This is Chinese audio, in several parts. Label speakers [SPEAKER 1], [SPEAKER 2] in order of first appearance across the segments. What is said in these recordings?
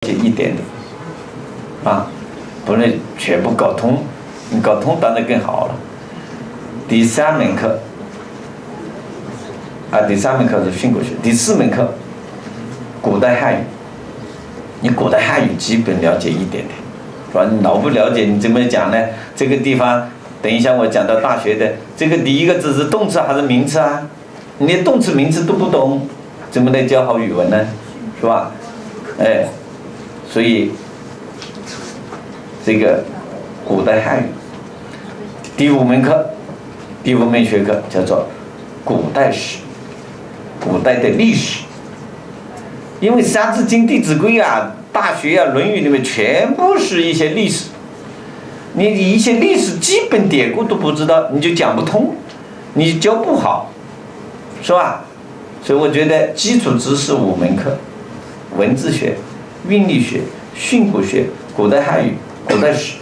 [SPEAKER 1] 解一点的啊，不能全部搞通，你搞通当然更好了。第三门课第三门课是训诂学，第四门课古代汉语，你古代汉语基本了解一点点，是吧？你老不了解，你怎么讲呢？这个地方，等一下我讲到大学的这个第一个字是动词还是名词啊？你连动词名词都不懂，怎么能教好语文呢？是吧？所以这个古代汉语第五门课，第五门学科叫做古代史，古代的历史。因为《三字经》《弟子规》啊、大学啊、《论语》里面全部是一些历史，你一些历史基本典故都不知道，你就讲不通，你教不好，是吧？所以我觉得基础知识5门课：文字学、韵律学、训诂学、古代汉语、古代史，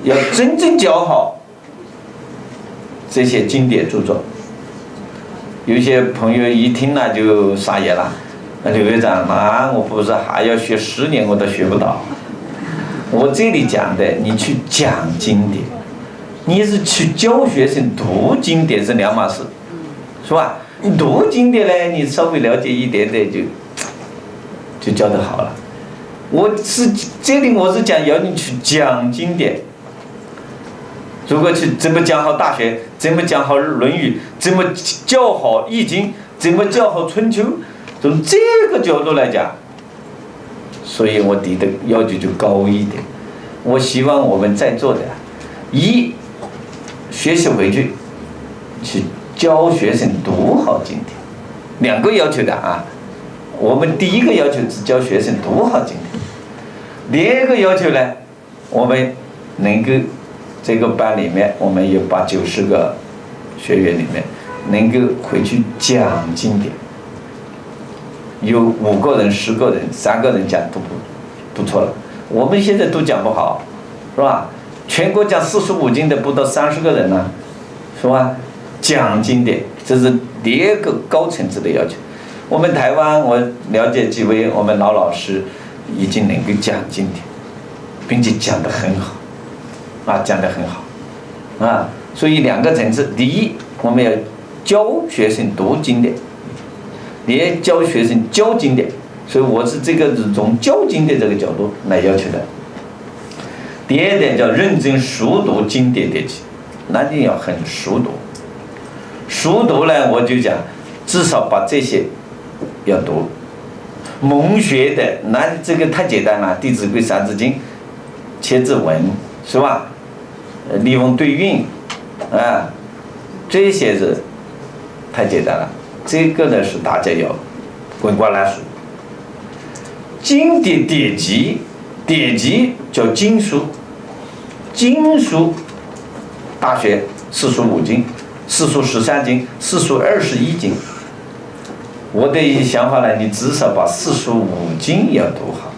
[SPEAKER 1] 要真正教好这些经典著作。有些朋友一听了就傻眼了，刘院长啊，我不是还要学10年我都学不到。我这里讲的，你去讲经典，你是去教学生读经典是两码事，是吧？你读经典呢，你稍微了解一点点就教得好了。这里我是讲要你去讲经典，如果去怎么讲好大学，怎么讲好论语，怎么教好易经，怎么教好春秋，从这个角度来讲，所以我提的要求就高一点。我希望我们在座的学习回去教学生读好经典，2个要求的啊。我们第一个要求是教学生读好经典，第2个要求呢，我们能够这个班里面，我们有80-90个学员里面，能够回去讲经典，有5个人、10个人、3个人讲都不错了。我们现在都讲不好，是吧？全国讲45经的不到30个人呢，是吧？讲经典，这是第2个高层次的要求。我们台湾，我了解几位我们老师已经能够讲经典，并且讲得很好，讲得很好，所以2个层次。第一，我们要教学生读经典，也教学生教经典，所以我是这个是从教经典这个角度来要求的。第2点叫认真熟读经典典籍，那你要很熟读。熟读呢，我就讲至少把这些要读。蒙学的那这个太简单了，《弟子规》《三字经》、千字文，是吧？例文对韵这些是太简单了。这个呢是大家要滚瓜烂熟。经典典籍，典籍叫经书，经书大学45经、四书13经、四书21经。我的想法呢，你至少把45经要读好，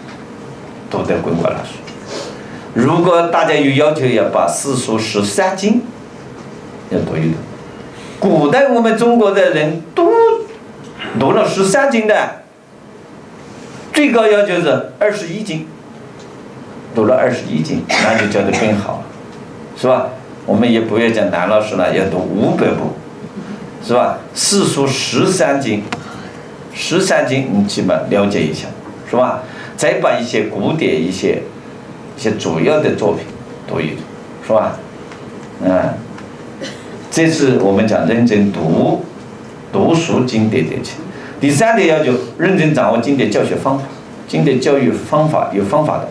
[SPEAKER 1] 读得滚瓜烂熟。如果大家有要求，要把四书13经要读一读。古代我们中国的人都读了13经的，最高要求是21经，读了21经，那就教得更好了，是吧？我们也不要讲南老师了，要读500部，是吧？四书13经，13经你起码了解一下，是吧？再把一些古典一些主要的作品读一读，是吧？这是我们讲认真读熟经典典籍。第3点要求认真掌握经典教学方法，经典教育方法有方法的，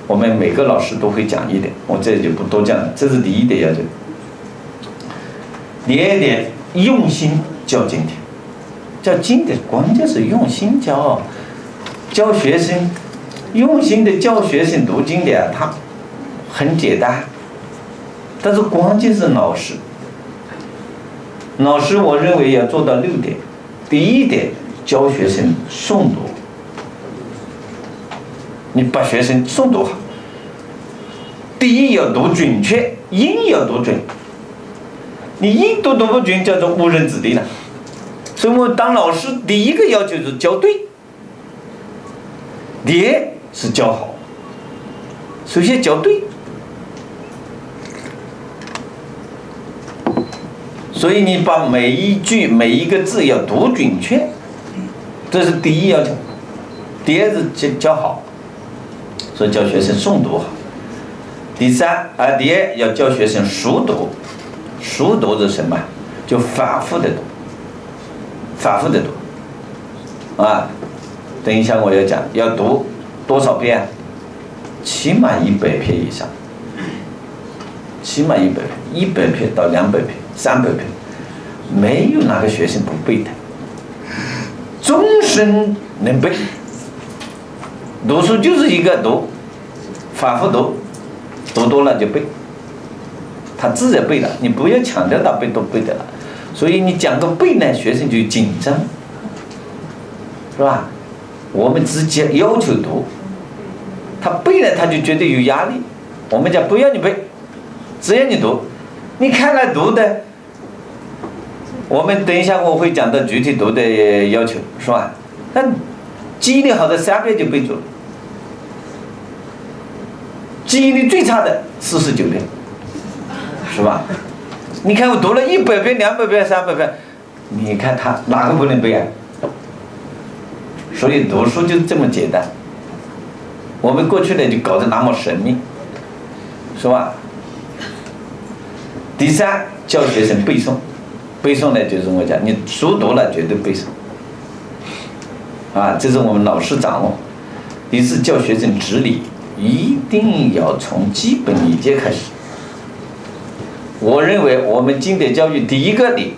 [SPEAKER 1] 我们每个老师都会讲一点，我这里就不多讲了。这是第1点要求。第2点，用心教经典。教经典关键是用心教学生，用心的教学生读经典，它很简单，但是关键是老师我认为要做到6点。第1点，教学生诵读，你把学生诵读好。第一要读准确，音要读准，你音读不准叫做误人子弟了。所以我当老师第1个要求是教对。第2是教好，首先教对。所以你把每一句每一个字要读准确，这是第一要求。第二是教好，所以教学生诵读好。第二要教学生熟读，熟读是什么？就反复的读，反复的读。等一下我要讲，要读多少遍？起码100篇以上，起码100篇，100篇到200篇、300篇，没有哪个学生不背的，终身能背。读书就是一个读，反复读，读多了就背，他自然背了，你不要强调他背都背得了。所以你讲个背呢，学生就紧张，是吧？我们直接要求读，他背了他就觉得有压力。我们讲不要你背，只要你读，你看来读的。我们等一下我会讲到具体读的要求，是吧？但记忆力好的3遍就背住了，记忆力最差的49遍，是吧？你看我读了100遍、200遍、300遍，你看他哪个不能背啊？所以读书就这么简单。我们过去呢就搞得那么神秘，是吧？第3，教学生背诵。背诵呢，就是我讲，你书读了绝对背诵，这是我们老师掌握。第4，教学生执礼，一定要从基本礼节开始。我认为我们经典教育第一个礼，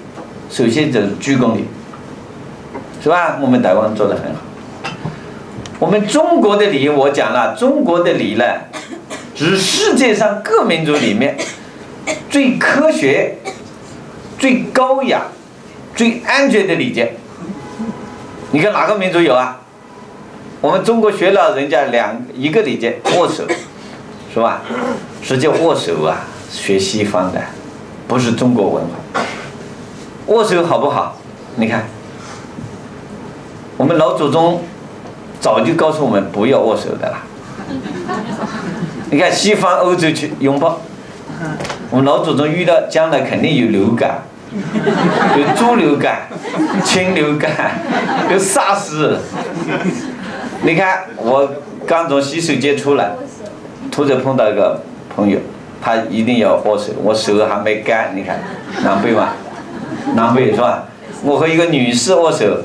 [SPEAKER 1] 首先就是鞠躬礼，是吧？我们台湾做得很好。我们中国的礼，我讲了，中国的礼呢，是世界上各民族里面最科学、最高雅、最安全的礼节。你看哪个民族有啊？我们中国学了人家一个礼节，握手，是吧？实际握手啊，学西方的，不是中国文化。握手好不好？你看，我们老祖宗早就告诉我们不要握手的了。你看西方欧洲去拥抱，我们老祖宗遇到将来肯定有流感，有猪流感、禽流感，有SARS。你看我刚从洗手间出来，突然碰到一个朋友，他一定要握手，我手还没干，你看难背吗？难背是吧？我和一个女士握手，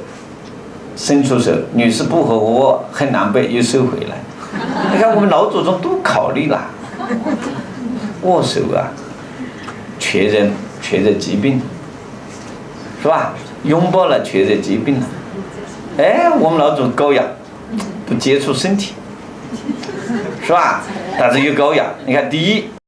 [SPEAKER 1] 伸出手，女士不和我握，很难背，又收回来。你看我们老祖宗都考虑了，握手啊，确认疾病，是吧？拥抱了确认疾病了。我们老祖高雅，不接触身体，是吧？但是又高雅。你看第一。